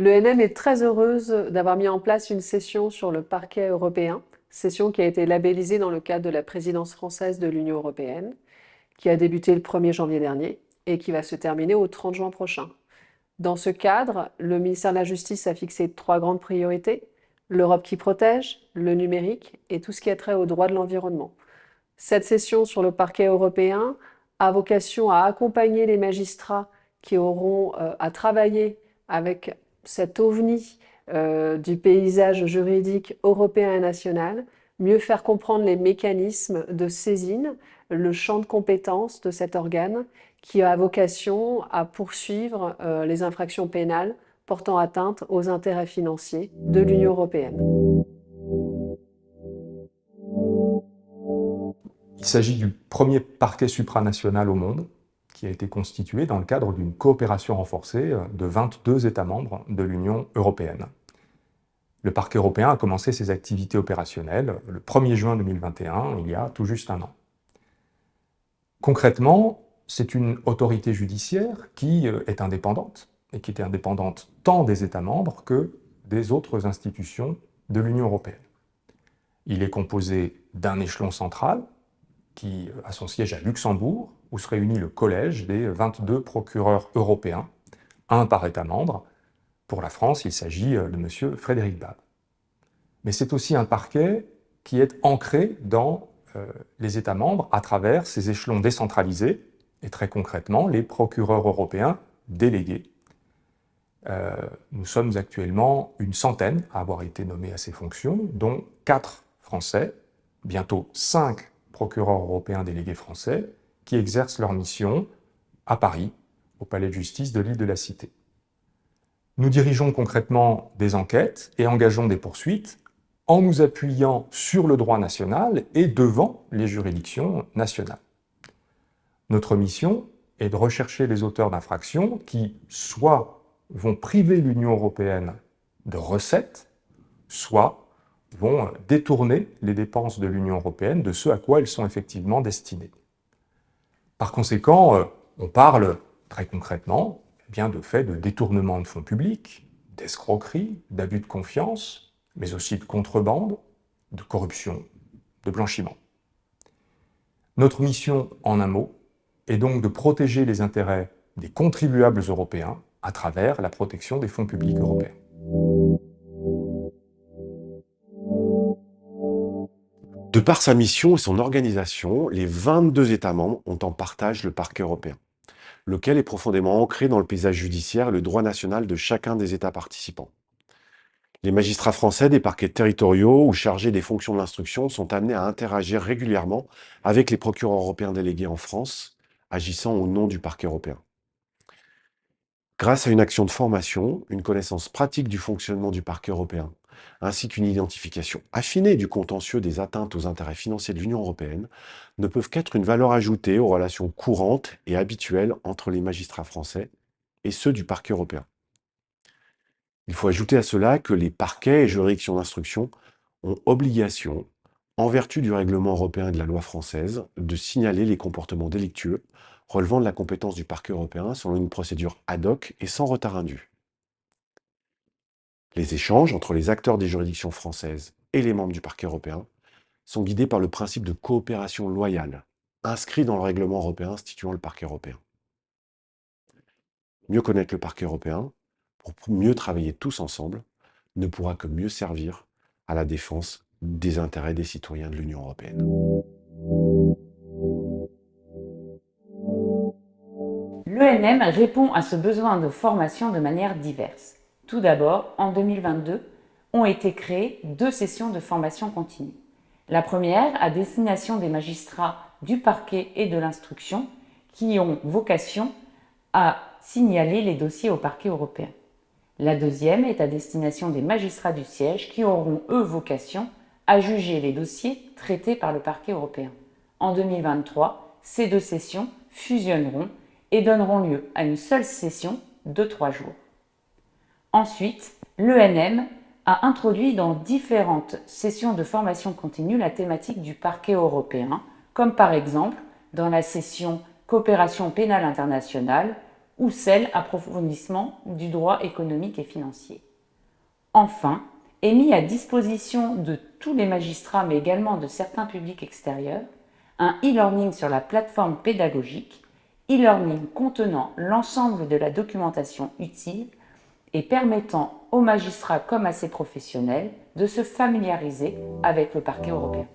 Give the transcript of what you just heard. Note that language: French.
L'ENM est très heureuse d'avoir mis en place une session sur le parquet européen, session qui a été labellisée dans le cadre de la présidence française de l'Union européenne, qui a débuté le 1er janvier dernier et qui va se terminer au 30 juin prochain. Dans ce cadre, le ministère de la Justice a fixé 3 grandes priorités: l'Europe qui protège, le numérique et tout ce qui a trait aux droits de l'environnement. Cette session sur le parquet européen a vocation à accompagner les magistrats qui auront à travailler avec cet ovni du paysage juridique européen et national, mieux faire comprendre les mécanismes de saisine, le champ de compétences de cet organe qui a vocation à poursuivre les infractions pénales portant atteinte aux intérêts financiers de l'Union européenne. Il s'agit du premier parquet supranational au monde qui a été constitué dans le cadre d'une coopération renforcée de 22 États membres de l'Union européenne. Le parquet européen a commencé ses activités opérationnelles le 1er juin 2021, il y a tout juste un an. Concrètement, c'est une autorité judiciaire qui est indépendante, et qui était indépendante tant des États membres que des autres institutions de l'Union européenne. Il est composé d'un échelon central, qui a son siège à Luxembourg, où se réunit le collège des 22 procureurs européens, un par État membre. Pour la France, il s'agit de M. Frédéric Bab. Mais c'est aussi un parquet qui est ancré dans les États membres à travers ces échelons décentralisés, et très concrètement, les procureurs européens délégués. Nous sommes actuellement une centaine à avoir été nommés à ces fonctions, dont 4 Français, bientôt 5 procureurs européens délégués français, qui exercent leur mission à Paris, au Palais de justice de l'île de la Cité. Nous dirigeons concrètement des enquêtes et engageons des poursuites en nous appuyant sur le droit national et devant les juridictions nationales. Notre mission est de rechercher les auteurs d'infractions qui soit vont priver l'Union européenne de recettes, soit vont détourner les dépenses de l'Union européenne de ce à quoi elles sont effectivement destinées. Par conséquent, on parle très concrètement de faits de détournement de fonds publics, d'escroquerie, d'abus de confiance, mais aussi de contrebande, de corruption, de blanchiment. Notre mission, en un mot, est donc de protéger les intérêts des contribuables européens à travers la protection des fonds publics européens. De par sa mission et son organisation, les 22 États membres ont en partage le parquet européen, lequel est profondément ancré dans le paysage judiciaire et le droit national de chacun des États participants. Les magistrats français des parquets territoriaux ou chargés des fonctions de l'instruction sont amenés à interagir régulièrement avec les procureurs européens délégués en France, agissant au nom du parquet européen. Grâce à une action de formation, une connaissance pratique du fonctionnement du parquet européen, ainsi qu'une identification affinée du contentieux des atteintes aux intérêts financiers de l'Union européenne, ne peuvent qu'être une valeur ajoutée aux relations courantes et habituelles entre les magistrats français et ceux du parquet européen. Il faut ajouter à cela que les parquets et juridictions d'instruction ont obligation, en vertu du règlement européen et de la loi française, de signaler les comportements délictueux relevant de la compétence du parquet européen selon une procédure ad hoc et sans retard indu. Les échanges entre les acteurs des juridictions françaises et les membres du parquet européen sont guidés par le principe de coopération loyale, inscrit dans le règlement européen instituant le parquet européen. Mieux connaître le parquet européen, pour mieux travailler tous ensemble, ne pourra que mieux servir à la défense des intérêts des citoyens de l'Union européenne. L'ENM répond à ce besoin de formation de manière diverse. Tout d'abord, en 2022, ont été créées 2 sessions de formation continue. La première à destination des magistrats du parquet et de l'instruction qui ont vocation à signaler les dossiers au parquet européen. La deuxième est à destination des magistrats du siège qui auront, eux, vocation à juger les dossiers traités par le parquet européen. En 2023, ces 2 sessions fusionneront et donneront lieu à une seule session de 3 jours. Ensuite, l'ENM a introduit dans différentes sessions de formation continue la thématique du parquet européen, comme par exemple dans la session Coopération pénale internationale ou celle approfondissement du droit économique et financier. Enfin, est mis à disposition de tous les magistrats, mais également de certains publics extérieurs, un e-learning sur la plateforme pédagogique, e-learning contenant l'ensemble de la documentation utile et permettant aux magistrats comme à ses professionnels de se familiariser avec le parquet européen.